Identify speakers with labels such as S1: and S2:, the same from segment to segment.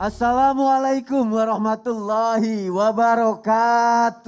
S1: Assalamualaikum warahmatullahi wabarakatuh.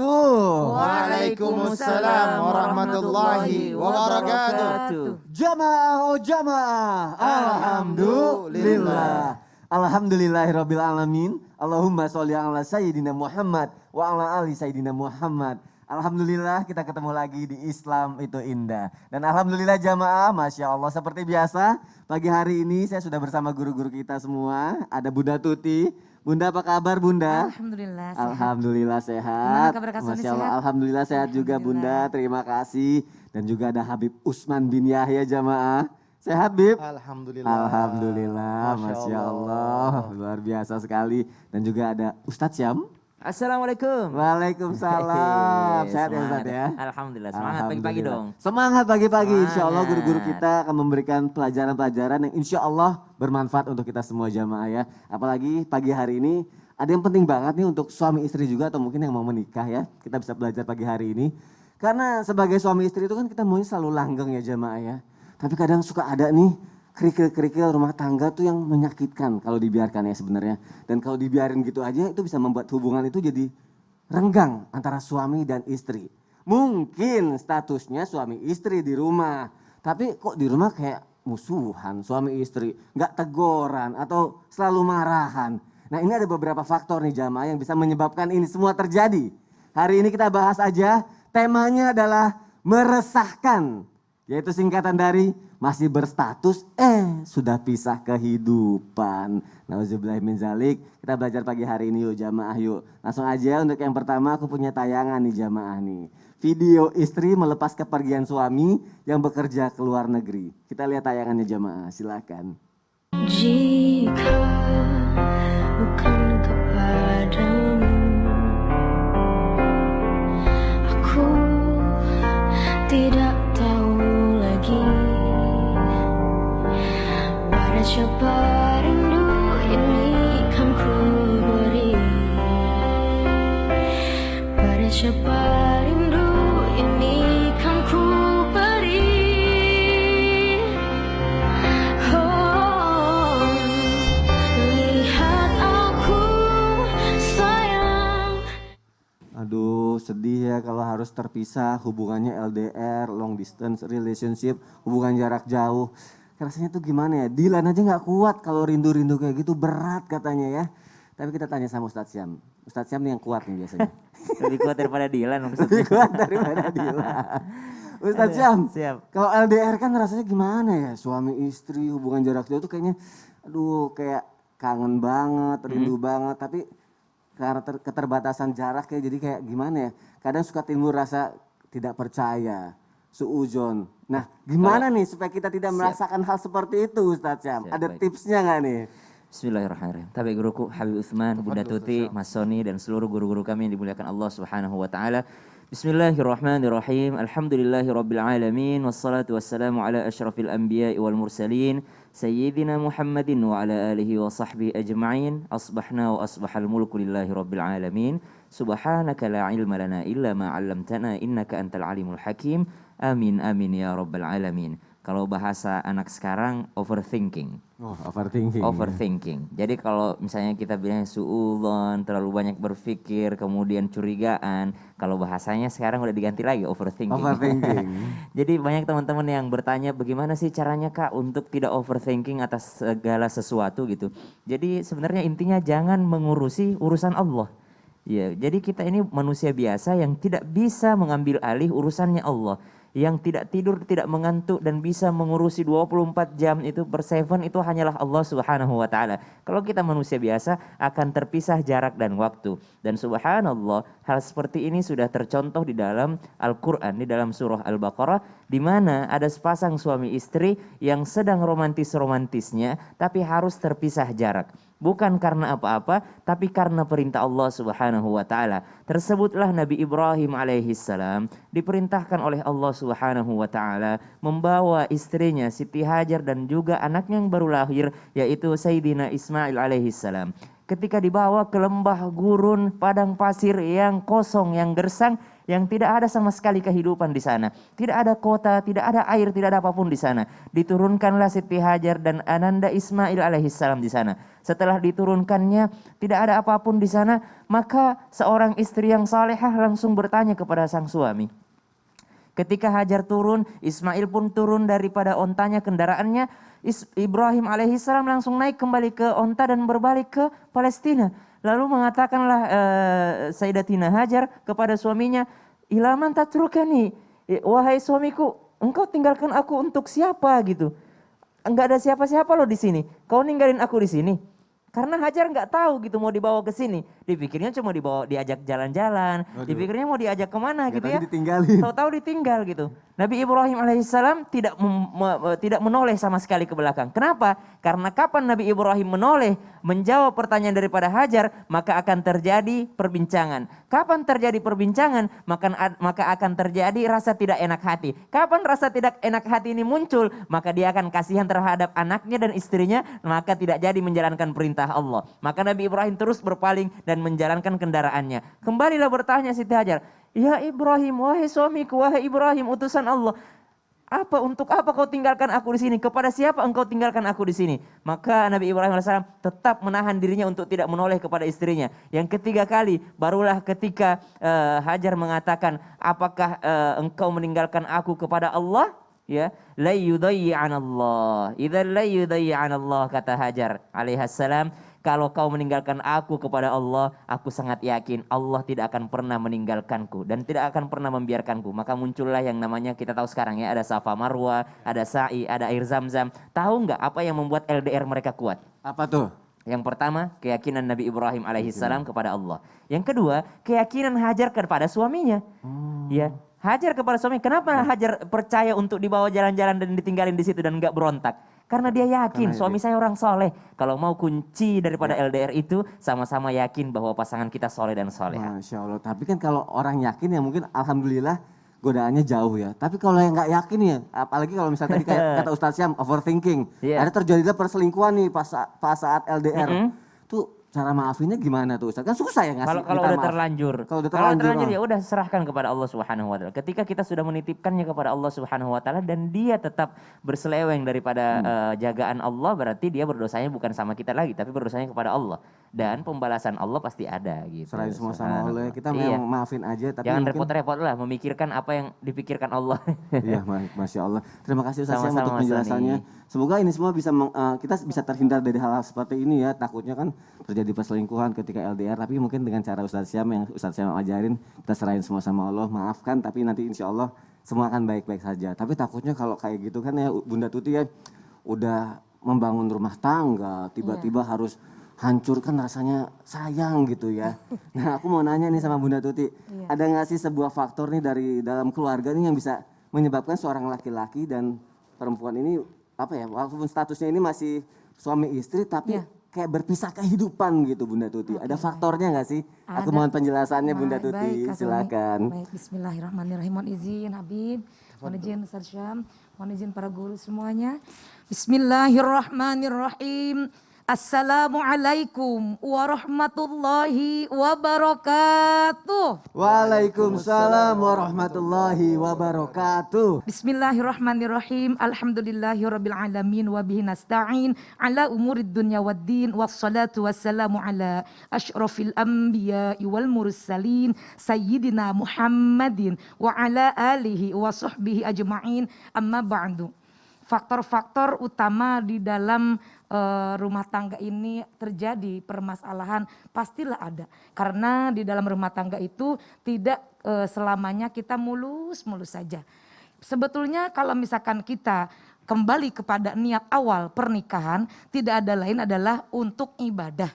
S2: Waalaikumsalam warahmatullahi wabarakatuh.
S1: Jamaah oh jamaah. Alhamdulillah. Alhamdulillahirabbil alamin. Allahumma sholli ala sayyidina Muhammad wa ala ali sayyidina Muhammad. Alhamdulillah kita ketemu lagi di Islam itu indah. Dan alhamdulillah jamaah, Masya Allah seperti biasa pagi hari ini saya sudah bersama guru-guru kita semua. Ada Bunda Tuti. Bunda apa kabar Bunda?
S3: Alhamdulillah sehat.
S1: Alhamdulillah sehat.
S3: Gimana kabar Kak Sony,
S1: Masya Allah,
S3: sehat?
S1: alhamdulillah sehat juga Bunda. Terima kasih. Dan juga ada Habib Usman bin Yahya jamaah. Sehat Bib?
S2: Alhamdulillah.
S1: Alhamdulillah, Masya Allah. Luar biasa sekali. Dan juga ada Ustadz Syam.
S4: Assalamualaikum.
S1: Waalaikumsalam. Sehat ya Ustadz ya?
S4: Alhamdulillah. Semangat pagi-pagi dong.
S1: Semangat pagi-pagi. Insya Allah
S4: Semangat.
S1: guru-guru kita akan memberikan pelajaran-pelajaran yang insya Allah bermanfaat untuk kita semua jamaah ya. Apalagi pagi hari ini ada yang penting banget nih untuk suami istri juga atau mungkin yang mau menikah ya. Kita bisa belajar pagi hari ini. Karena sebagai suami istri itu kan kita maunya selalu langgeng ya jamaah ya. Tapi kadang suka ada nih kerikil-kerikil rumah tangga tuh yang menyakitkan kalau dibiarkan ya sebenarnya. Dan kalau dibiarin gitu aja itu bisa membuat hubungan itu jadi renggang antara suami dan istri. Mungkin statusnya suami istri di rumah. Tapi kok di rumah kayak musuhan suami istri. Nggak teguran atau selalu marahan. Nah ini ada beberapa faktor nih jamaah yang bisa menyebabkan ini semua terjadi. Hari ini kita bahas aja temanya adalah meresahkan. Yaitu singkatan dari masih berstatus sudah pisah kehidupan. Nauzubillah min zalik. Kita belajar pagi hari ini yuk jamaah yuk. Langsung aja untuk yang pertama aku punya tayangan nih jamaah nih. Video istri melepas kepergian suami yang bekerja ke luar negeri. Kita lihat tayangannya jamaah, silakan.
S5: Jika bukan kepadamu, aku tidak tahu lagi pada siapa rindu ini kan ku beri, pada siapa rindu ini kan ku beri. Oh, lihat aku sayang.
S1: Aduh sedih ya kalau harus terpisah, hubungannya LDR, long distance relationship, hubungan jarak jauh. Rasanya tuh gimana ya, Dilan aja gak kuat kalau rindu-rindu kayak gitu, berat katanya ya. Tapi kita tanya sama Ustadz Syam. Ustadz Syam nih yang kuat nih biasanya.
S4: Lebih kuat daripada Dilan
S1: Lebih
S4: maksudnya.
S1: kuat daripada Dilan. Ustadz Syam,
S4: Siap.
S1: kalau LDR kan rasanya gimana ya, suami istri hubungan jarak jauh tuh kayaknya aduh kayak kangen banget, rindu banget. Tapi karena keterbatasan jarak ya jadi kayak gimana ya, kadang suka timbul rasa tidak percaya, suudzon. Nah gimana nih supaya kita tidak merasakan hal seperti itu Ustadz Syam?
S4: Siap,
S1: Ada
S4: baik.
S1: tipsnya nggak nih?
S4: Bismillahirrahmanirrahim. Tapi guruku Habib Utsman, Bunda Tuti, Mas Sony dan seluruh guru-guru kami yang dimuliakan Allah Subhanahu wa taala. Bismillahirrahmanirrahim. Alhamdulillahirabbil alamin wassalatu wassalamu ala asyrafil anbiya'i wal mursalin sayyidina Muhammadin wa ala alihi wa sahbihi ajma'in. Asbahna wa asbahal mulku lillahi rabbil alamin. Subhanaka la ilma lana illa ma 'allamtana innaka antal alimul hakim. Amin amin ya rabbal alamin. Kalau bahasa anak sekarang overthinking.
S1: Oh overthinking.
S4: Overthinking. Jadi kalau misalnya kita bilang suudzon, terlalu banyak berpikir, kemudian curigaan, kalau bahasanya sekarang udah diganti lagi overthinking.
S1: Overthinking.
S4: Jadi banyak teman-teman yang bertanya bagaimana sih caranya Kak untuk tidak overthinking atas segala sesuatu gitu. Jadi sebenarnya intinya jangan mengurusi urusan Allah. Ya, jadi kita ini manusia biasa yang tidak bisa mengambil alih urusannya Allah. Yang tidak tidur, tidak mengantuk dan bisa mengurusi 24 jam itu per 7 itu hanyalah Allah Subhanahu wa taala. Kalau kita manusia biasa akan terpisah jarak dan waktu. Dan subhanallah, hal seperti ini sudah tercontoh di dalam Al-Qur'an, di dalam surah Al-Baqarah di mana ada sepasang suami istri yang sedang romantis-romantisnya tapi harus terpisah jarak. Bukan karena apa-apa, tapi karena perintah Allah Subhanahu wa taala. Tersebutlah Nabi Ibrahim alaihissalam diperintahkan oleh Allah Subhanahu wa taala membawa istrinya Siti Hajar dan juga anaknya yang baru lahir yaitu Sayyidina Ismail alaihissalam. ketika dibawa ke lembah gurun, padang pasir yang kosong, yang gersang, yang tidak ada sama sekali kehidupan di sana. Tidak ada kota, tidak ada air, tidak ada apapun di sana. Diturunkanlah Siti Hajar dan Ananda Ismail alaihissalam di sana. Setelah diturunkannya, tidak ada apapun di sana, maka seorang istri yang salehah langsung bertanya kepada sang suami. Ketika Hajar turun, Ismail pun turun daripada ontanya, kendaraannya. Ibrahim alaihissalam langsung naik kembali ke onta dan berbalik ke Palestina. Lalu mengatakanlah Sayyidatina Hajar kepada suaminya, ilaman tatrukani, wahai suamiku, engkau tinggalkan aku untuk siapa gitu? Enggak ada siapa-siapa loh di sini. Kau ninggalin aku di sini. Karena Hajar nggak tahu gitu mau dibawa ke sini. Dipikirnya cuma diajak jalan-jalan. Dipikirnya mau diajak kemana gitu ya.
S1: Ditinggalin.
S4: Tahu-tahu ditinggal gitu. Nabi Ibrahim alaihissalam tidak menoleh sama sekali ke belakang. Kenapa? Karena kapan Nabi Ibrahim menoleh menjawab pertanyaan daripada Hajar, maka akan terjadi perbincangan. Kapan terjadi perbincangan, maka akan terjadi rasa tidak enak hati. Kapan rasa tidak enak hati ini muncul, maka dia akan kasihan terhadap anaknya dan istrinya, maka tidak jadi menjalankan perintah Allah. Maka Nabi Ibrahim terus berpaling dan menjalankan kendaraannya. Kembalilah bertanya Siti Hajar, ya Ibrahim, wahai suamiku, wahai Ibrahim, utusan Allah, untuk apa kau tinggalkan aku di sini? Kepada siapa engkau tinggalkan aku di sini? Maka Nabi Ibrahim AS tetap menahan dirinya untuk tidak menoleh kepada istrinya. Yang ketiga kali, barulah ketika Hajar mengatakan, apakah engkau meninggalkan aku kepada Allah? Ya, la yudayyi'anallah. Idzan la yudayyi'anallah, kata Hajar alaihissalam, kalau kau meninggalkan aku kepada Allah, aku sangat yakin Allah tidak akan pernah meninggalkanku dan tidak akan pernah membiarkanku. Maka muncullah yang namanya kita tahu sekarang ya, ada Safa Marwa, ada Sa'i, ada air Zam-Zam. Tahu nggak apa yang membuat LDR mereka kuat?
S1: Apa tuh?
S4: Yang pertama, keyakinan Nabi Ibrahim alaihissalam kepada Allah. Yang kedua, keyakinan Hajar kepada suaminya. Ya, Hajar kepada suami. Kenapa Hajar percaya untuk dibawa jalan-jalan dan ditinggalin di situ dan nggak berontak? Karena dia yakin suami saya orang soleh. Kalau mau kunci daripada LDR itu, sama-sama yakin bahwa pasangan kita soleh dan soleh.
S1: Masya Allah. Tapi kan kalau orang yakin ya mungkin alhamdulillah godaannya jauh ya. Tapi kalau yang nggak yakin ya, apalagi kalau misalnya tadi kayak kata Ustadz Syam, overthinking. Ada terjadilah perselingkuhan nih pas saat LDR. Tuh cara maafinnya gimana tuh Ustadz? Kan susah ya ngasih
S4: Kalau udah terlanjur. Kalau udah terlanjur ya udah serahkan kepada Allah Subhanahu wa taala. Ketika kita sudah menitipkannya kepada Allah Subhanahu wa taala dan dia tetap berseleweng daripada jagaan Allah, berarti dia berdosanya bukan sama kita lagi tapi berdosanya kepada Allah. Dan pembalasan Allah pasti ada gitu.
S1: Serahin semua sama Allah. Kita memang maafin aja tapi
S4: jangan
S1: mungkin
S4: repot-repot lah memikirkan apa yang dipikirkan Allah.
S1: Iya, Masya Allah. Terima kasih Ustaz Syam untuk
S4: Sama-sama, Mas
S1: penjelasannya.
S4: Doni.
S1: Semoga ini semua bisa kita bisa terhindar dari hal-hal seperti ini ya. Takutnya kan terjadi perselingkuhan ketika LDR, tapi mungkin dengan cara Ustaz Syam yang Ustaz Syam ajarin, kita serahin semua sama Allah, maafkan, tapi nanti insya Allah semua akan baik-baik saja. Tapi takutnya kalau kayak gitu kan ya Bunda Tuti ya, udah membangun rumah tangga, tiba-tiba harus hancurkan, rasanya sayang gitu ya. Nah aku mau nanya nih sama Bunda Tuti, ada nggak sih sebuah faktor nih dari dalam keluarga nih yang bisa menyebabkan seorang laki-laki dan perempuan ini apa ya, walaupun statusnya ini masih suami istri tapi kayak berpisah kehidupan gitu Bunda Tuti. Ada faktornya nggak sih? Aku mohon penjelasannya Bunda Tuti, silakan.
S3: Baik, bismillahirrahmanirrahim. Mohon izin Habib, mohon izin Ustaz Syam, mohon izin para guru semuanya. Bismillahirrahmanirrahim. Assalamualaikum warahmatullahi wabarakatuh.
S1: Waalaikumsalam warahmatullahi wabarakatuh.
S3: Bismillahirrahmanirrahim. Alhamdulillahirabbil alamin wa bihi nasta'in ala umurid dunya waddin wassalatu wassalamu ala asyrafil anbiya'i wal mursalin sayyidina Muhammadin wa ala alihi wa sahbihi ajma'in. Amma ba'du. Faktor-faktor utama di dalam rumah tangga ini terjadi permasalahan pastilah ada. Karena di dalam rumah tangga itu tidak selamanya kita mulus-mulus saja. Sebetulnya kalau misalkan kita kembali kepada niat awal pernikahan, tidak ada lain adalah untuk ibadah.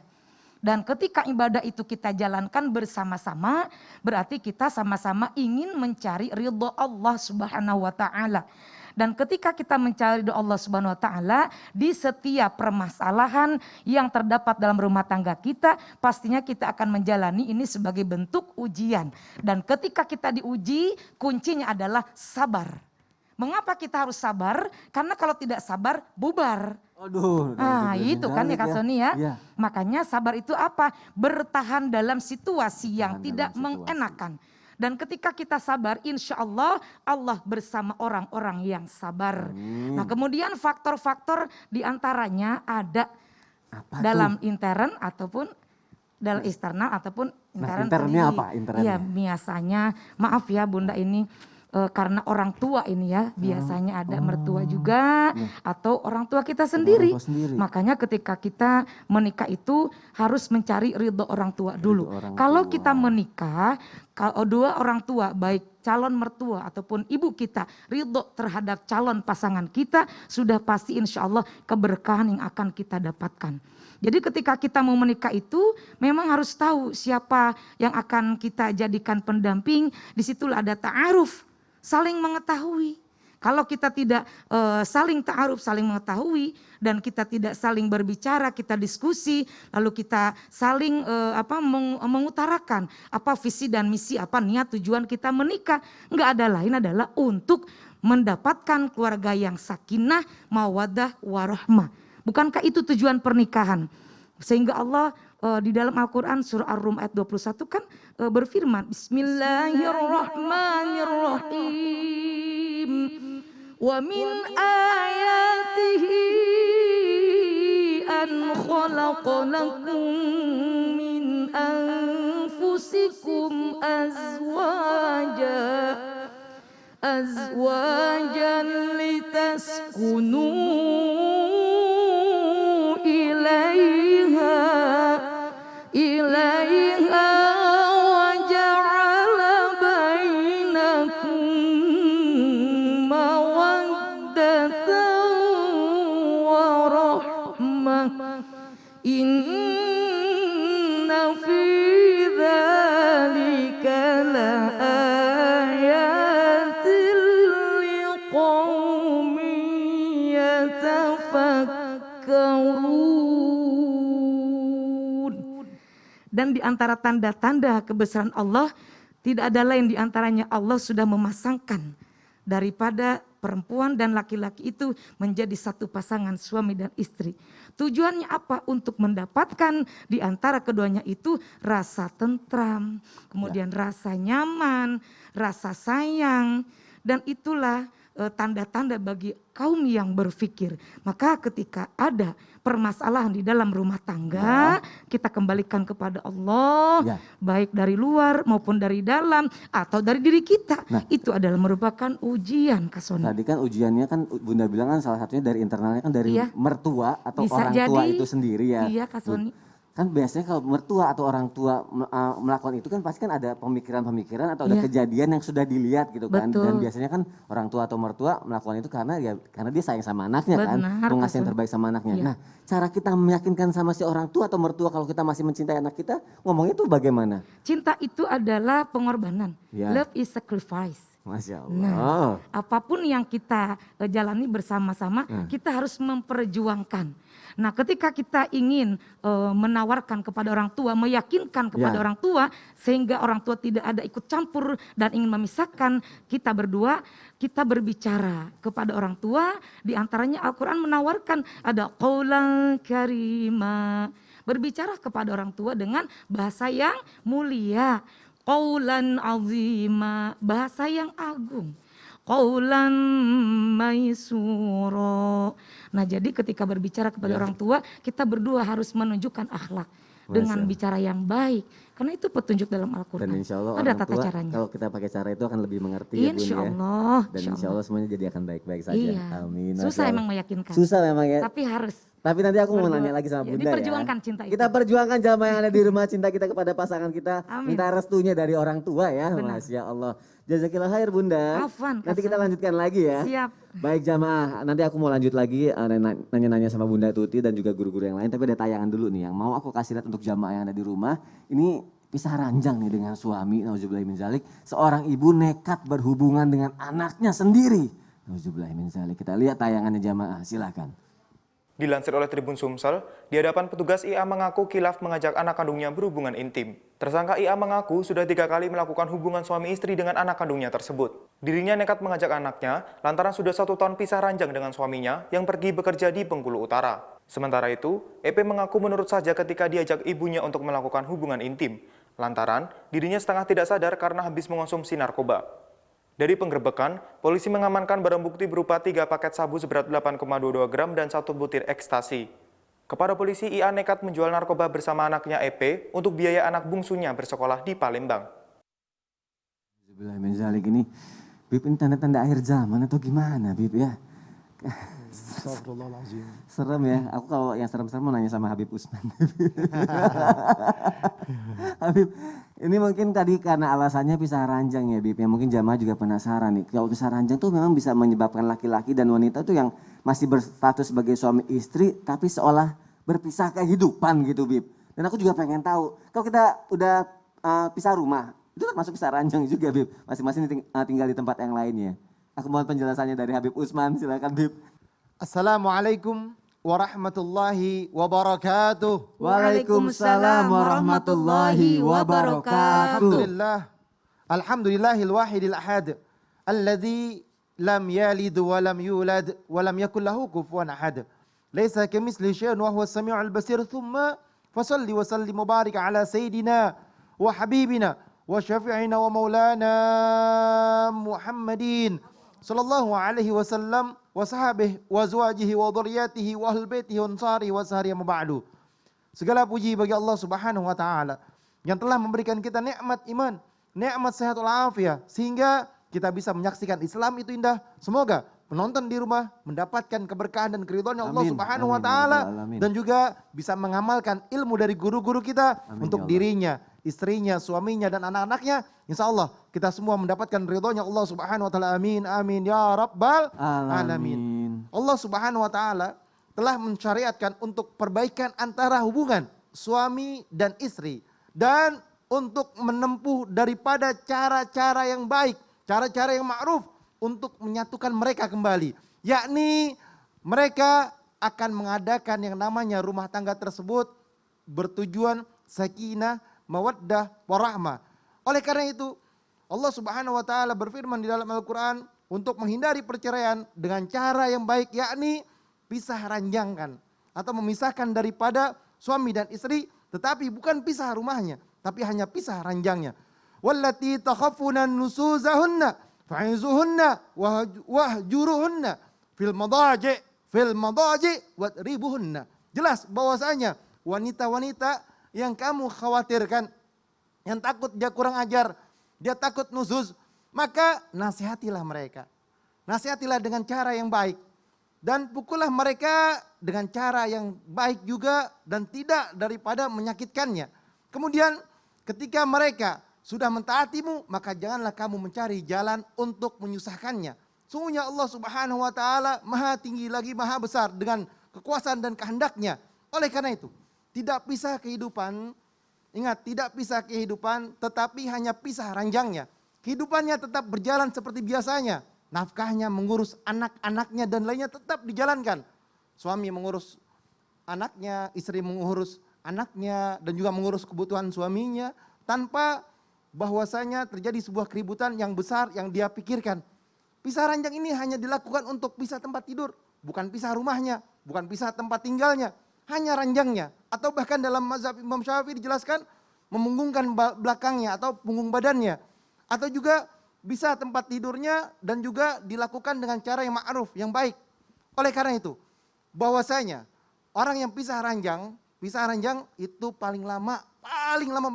S3: Dan ketika ibadah itu kita jalankan bersama-sama, berarti kita sama-sama ingin mencari ridho Allah Subhanahu wa taala. Dan ketika kita mencari doa Allah Subhanahu wa taala di setiap permasalahan yang terdapat dalam rumah tangga kita, pastinya kita akan menjalani ini sebagai bentuk ujian. Dan ketika kita diuji, kuncinya adalah sabar. Mengapa kita harus sabar? Karena kalau tidak sabar, bubar.
S1: Aduh.
S3: Nah itu kan ya Kak Soni ya.
S1: Iya.
S3: Makanya sabar itu apa? Bertahan dalam situasi yang
S1: Bertahan
S3: tidak
S1: dalam situasi.
S3: mengenakan. Dan ketika kita sabar, insya Allah, Allah bersama orang-orang yang sabar.
S1: Amin.
S3: Nah kemudian faktor-faktor diantaranya ada
S1: Apa
S3: dalam
S1: tuh?
S3: intern ataupun dalam eksternal ataupun intern
S1: internnya
S3: sendiri.
S1: apa? Internnya?
S3: Iya biasanya, maaf ya Bunda ini karena orang tua ini ya biasanya ada mertua juga atau orang tua kita sendiri.
S1: tua sendiri.
S3: Makanya ketika kita menikah itu harus mencari ridho orang tua dulu.
S1: orang
S3: Kalau
S1: tua.
S3: kita menikah, kalau dua orang tua baik calon mertua ataupun ibu kita ridho terhadap calon pasangan kita, sudah pasti insya Allah keberkahan yang akan kita dapatkan. Jadi ketika kita mau menikah itu memang harus tahu siapa yang akan kita jadikan pendamping. Disitulah ada ta'aruf, saling mengetahui. Kalau kita tidak saling ta'aruf, saling mengetahui dan kita tidak saling berbicara, kita diskusi, lalu kita saling mengutarakan apa visi dan misi, apa niat tujuan kita menikah. Enggak ada lain adalah untuk mendapatkan keluarga yang sakinah, mawaddah, warahmah. Bukankah itu tujuan pernikahan? Sehingga Allah di dalam Al-Quran surah Ar-Rum ayat 21 kan berfirman, Bismillahirrahmanirrahim. Wa min ayatihi an khalaqalakum min anfusikum azwajan litaskunu ilaiha wa ja'ala bainakum mawaddatan wa rahmah. Inna fi dzalika laayatin liqaumin yatafakkarun. Dan di antara tanda-tanda kebesaran Allah, tidak ada lain di antaranya Allah sudah memasangkan daripada perempuan dan laki-laki itu menjadi satu pasangan suami dan istri. Tujuannya apa? Untuk mendapatkan di antara keduanya itu rasa tentram, kemudian rasa nyaman, rasa sayang. Dan itulah tanda-tanda bagi kaum yang berpikir. Maka ketika ada permasalahan di dalam rumah tangga, kita kembalikan kepada Allah, baik dari luar maupun dari dalam atau dari diri kita. Itu adalah merupakan ujian, Kak Soni.
S1: Tadi kan ujiannya kan Bunda bilang kan salah satunya dari internalnya kan dari mertua atau
S3: Bisa
S1: orang tua
S3: jadi.
S1: itu sendiri ya.
S3: Iya, Kak Soni.
S1: Kan biasanya kalau mertua atau orang tua melakukan itu kan pasti kan ada pemikiran-pemikiran atau ada kejadian yang sudah dilihat gitu kan.
S3: Betul.
S1: Dan biasanya kan orang tua atau mertua melakukan itu karena dia sayang sama anaknya kan.
S3: Benar,
S1: Mau ngasih yang
S3: Kak
S1: terbaik sama anaknya.
S3: Iya.
S1: Nah cara kita meyakinkan sama si orang tua atau mertua kalau kita masih mencintai anak kita ngomongnya itu bagaimana?
S3: Cinta itu adalah pengorbanan.
S1: Ya.
S3: Love is sacrifice.
S1: Masya Allah.
S3: Nah, apapun yang kita jalani bersama-sama, kita harus memperjuangkan. Nah, ketika kita ingin menawarkan kepada orang tua, meyakinkan kepada orang tua, sehingga orang tua tidak ada ikut campur dan ingin memisahkan, kita berdua, kita berbicara kepada orang tua. Di antaranya Al-Quran menawarkan ada qaulan karima, berbicara kepada orang tua dengan bahasa yang mulia. Qaulan azima, bahasa yang agung. Qaulan maisura. Nah jadi ketika berbicara kepada orang tua, kita berdua harus menunjukkan akhlak dengan bicara yang baik. Karena itu petunjuk dalam Al-Quran.
S1: Dan insya Allah
S3: ada
S1: orang
S3: tata
S1: tua
S3: caranya.
S1: kalau kita pakai cara itu akan lebih mengerti ya Bun
S3: Insya
S1: ya.
S3: Allah.
S1: Dan insya Allah semuanya jadi akan baik-baik saja.
S3: Iya.
S1: Amin.
S3: Susah
S1: Masya Allah.
S3: emang meyakinkan.
S1: Susah memang ya.
S3: Tapi harus.
S1: Tapi nanti aku mau
S3: Berdua.
S1: nanya lagi sama
S3: Ya,
S1: Bunda
S3: diperjuangkan
S1: ya.
S3: cinta itu.
S1: Kita perjuangkan jamaah yang ada di rumah, cinta kita kepada pasangan kita.
S3: Amin.
S1: Minta restunya dari orang tua ya.
S3: Benar.
S1: Masya Allah. Jazakillah khair Bunda.
S3: Afwan,
S1: Nanti kita
S3: Kak
S1: lanjutkan lagi ya.
S3: Siap.
S1: Baik jamaah, nanti aku mau lanjut lagi nanya-nanya sama Bunda Tuti dan juga guru-guru yang lain. Tapi ada tayangan dulu nih yang mau aku kasih lihat untuk jamaah yang ada di rumah. Ini pisah ranjang nih dengan suami, nauzubillahi min zalik. Seorang ibu nekat berhubungan dengan anaknya sendiri. Nauzubillahi min zalik. Kita lihat tayangannya jamaah, silakan.
S6: Dilansir oleh Tribun Sumsel, di hadapan petugas IA mengaku kilaf mengajak anak kandungnya berhubungan intim. Tersangka IA mengaku sudah 3 kali melakukan hubungan suami istri dengan anak kandungnya tersebut. Dirinya nekat mengajak anaknya lantaran sudah 1 tahun pisah ranjang dengan suaminya yang pergi bekerja di Bengkulu Utara. Sementara itu, EP mengaku menurut saja ketika diajak ibunya untuk melakukan hubungan intim, lantaran dirinya setengah tidak sadar karena habis mengonsumsi narkoba. Dari penggerbekan, polisi mengamankan barang bukti berupa 3 paket sabu seberat 8,22 gram dan 1 butir ekstasi. Kepada polisi, IA nekat menjual narkoba bersama anaknya EP untuk biaya anak bungsunya bersekolah di Palembang.
S1: Bismillahirrahmanirrahim ini, Bib ini tanda-tanda akhir zaman atau gimana Bib ya? Serem ya, aku kalau yang serem-serem mau nanya sama Habib Usman. Habib, ini mungkin tadi karena alasannya pisah ranjang ya Bib, ya mungkin jamaah juga penasaran nih. Kalau pisah ranjang tuh memang bisa menyebabkan laki-laki dan wanita tuh yang masih berstatus sebagai suami istri tapi seolah berpisah kehidupan gitu Bib. Dan aku juga pengen tahu, kalau kita udah pisah rumah, itu termasuk pisah ranjang juga Bib. Masing-masing tinggal di tempat yang lainnya. Aku mohon penjelasannya dari Habib Usman, silakan Bib.
S2: Assalamualaikum warahmatullahi wabarakatuh.
S1: Waalaikumsalam warahmatullahi wabarakatuh.
S2: Alhamdulillahil wahidil ahad. Alladzi lam yalid wa lam yulad wa lam yakul lahu kufuwan ahad. Laisa kamitslihi syai'un wa huwas samiul basir. Tsumma fasalli wa sallim wa barik ala sayyidina wa habibina wa syafi'ina wa maulana Muhammadin sallallahu alaihi wasallam wa sahabihi wa azwajihi wa dhurriyyatihi wa ahlul baitihi wa ansarihi wa sahrihi ma ba'du. Segala puji bagi Allah Subhanahu wa taala yang telah memberikan kita nikmat iman, nikmat sehat walafiat sehingga kita bisa menyaksikan Islam itu indah. Semoga penonton di rumah mendapatkan keberkahan dan keridhaan Allah Subhanahu wa taala dan juga bisa mengamalkan ilmu dari guru-guru kita untuk dirinya, istrinya, suaminya dan anak-anaknya. Insyaallah kita semua mendapatkan ridhonya Allah Subhanahu wa taala. Amin amin ya rabbal alamin. Allah Subhanahu wa taala telah mensyariatkan untuk perbaikan antara hubungan suami dan istri dan untuk menempuh daripada cara-cara yang baik, cara-cara yang ma'ruf untuk menyatukan mereka kembali. Yakni mereka akan mengadakan yang namanya rumah tangga tersebut bertujuan sakinah, mawaddah, warahmah. Oleh karena itu, Allah Subhanahu wa taala berfirman di dalam Al-Qur'an untuk menghindari perceraian dengan cara yang baik, yakni pisah ranjangkan atau memisahkan daripada suami dan istri, tetapi bukan pisah rumahnya, tapi hanya pisah ranjangnya. Wallati takhafuna nusuzahunna fa'izuhunna wahjuruhunna fil madaji wadribuhunna. Jelas bahwasanya wanita-wanita yang kamu khawatirkan, yang takut dia kurang ajar, dia takut nuzuz, maka nasihatilah mereka. Nasihatilah dengan cara yang baik. Dan pukullah mereka dengan cara yang baik juga dan tidak daripada menyakitkannya. Kemudian ketika mereka sudah mentaatimu, maka janganlah kamu mencari jalan untuk menyusahkannya. Sungguhnya Allah Subhanahu wa taala maha tinggi lagi maha besar dengan kekuasaan dan kehendaknya. Oleh karena itu, tidak pisah kehidupan. Ingat, tidak pisah kehidupan tetapi hanya pisah ranjangnya. Kehidupannya tetap berjalan seperti biasanya. Nafkahnya, mengurus anak-anaknya dan lainnya tetap dijalankan. Suami mengurus anaknya, istri mengurus anaknya dan juga mengurus kebutuhan suaminya tanpa bahwasanya terjadi sebuah keributan yang besar yang dia pikirkan. Pisah ranjang ini hanya dilakukan untuk pisah tempat tidur, bukan pisah rumahnya, bukan pisah tempat tinggalnya. Hanya ranjangnya, atau bahkan dalam mazhab Imam Syafi'i dijelaskan memunggungkan belakangnya atau punggung badannya, atau juga bisa tempat tidurnya dan juga dilakukan dengan cara yang ma'ruf, yang baik. Oleh karena itu, bahwasanya orang yang pisah ranjang itu paling lama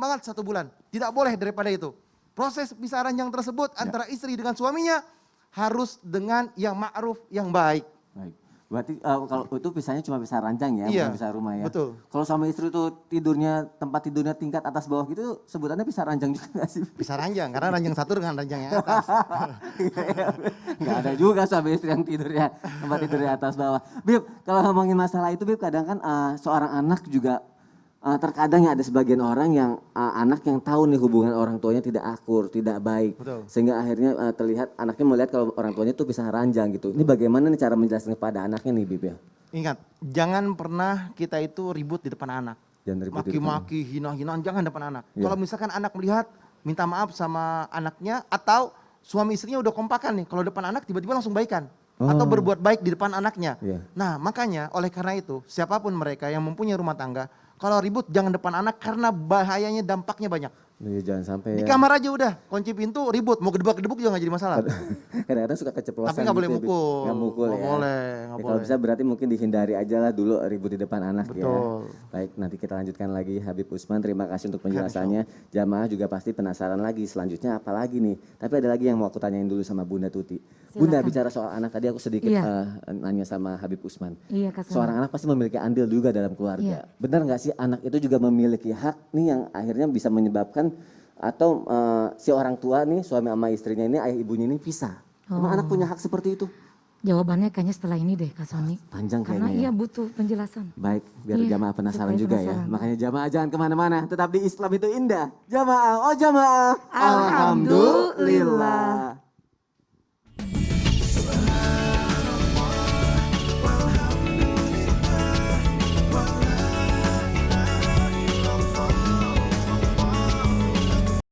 S2: banget 1 bulan. Tidak boleh daripada itu. Proses pisah ranjang tersebut antara istri dengan suaminya harus dengan yang ma'ruf, yang baik.
S1: Baik. Berarti kalau itu pisahnya cuma pisah ranjang ya,
S2: Iya,
S1: bukan pisah rumah ya.
S2: betul.
S1: Kalau sama istri itu tempat tidurnya tingkat atas bawah gitu, sebutannya pisah ranjang juga nggak sih?
S2: Pisah ranjang, karena ranjang satu dengan ranjang yang atas.
S1: Nggak ada juga sama istri yang tempat tidurnya atas bawah. Bib, kalau ngomongin masalah itu Bib, kadang kan seorang anak juga terkadang ya ada sebagian orang yang anak yang tahu nih hubungan orang tuanya tidak akur, tidak baik.
S2: Betul.
S1: Sehingga akhirnya terlihat anaknya melihat kalau orang tuanya itu pisah ranjang gitu. Ini bagaimana nih cara menjelaskan kepada anaknya nih Bib ya?
S2: Ingat, jangan pernah kita itu ribut di depan anak.
S1: Jangan ribut di depan.
S2: Maki-maki, hina-hinaan, jangan depan anak.
S1: Iya.
S2: Kalau misalkan anak melihat, minta maaf sama anaknya, atau suami istrinya udah kompakan nih, kalau depan anak tiba-tiba langsung baikan. Atau berbuat baik di depan anaknya.
S1: Iya.
S2: Nah makanya oleh karena itu, siapapun mereka yang mempunyai rumah tangga, kalau ribut jangan depan anak karena bahayanya dampaknya banyak.
S1: Iya, jangan sampai
S2: Di
S1: ya.
S2: kamar aja udah, kunci pintu ribut, mau gedebak-gedebuk juga gak jadi masalah.
S1: Kadang-kadang suka keceplosan.
S2: Tapi nggak boleh
S1: gitu ya,
S2: mukul.
S1: Nggak mukul
S2: Nggak
S1: ya.
S2: boleh, nggak
S1: Ya, kalau
S2: boleh.
S1: bisa berarti mungkin dihindari aja lah dulu ribut di depan anak ya.
S2: Betul.
S1: Baik, nanti kita lanjutkan lagi Habib Usman. Terima kasih untuk penjelasannya. Jamaah juga pasti penasaran lagi selanjutnya apa lagi nih. Tapi ada lagi yang mau aku tanyain dulu sama Bunda Tuti. Bunda, bicara soal anak tadi aku sedikit
S3: Iya.
S1: nanya sama Habib Usman.
S3: Iya, Kak Sony.
S1: Seorang anak pasti memiliki andil juga dalam keluarga.
S3: Iya.
S1: Benar nggak sih anak itu juga memiliki hak nih yang akhirnya bisa menyebabkan atau si orang tua nih suami sama istrinya ini ayah ibunya ini pisah. Emang anak punya hak seperti itu?
S3: Jawabannya kayaknya setelah ini deh Kak Sony.
S1: Panjang
S3: Karena
S1: kayaknya ya.
S3: iya butuh penjelasan.
S1: Baik, biar
S3: Iya,
S1: jamaah penasaran
S3: supaya
S1: juga ya.
S3: penasaran.
S1: Makanya jamaah jangan kemana-mana, tetap di Islam itu indah. Jamaah, oh jamaah.
S3: Alhamdulillah.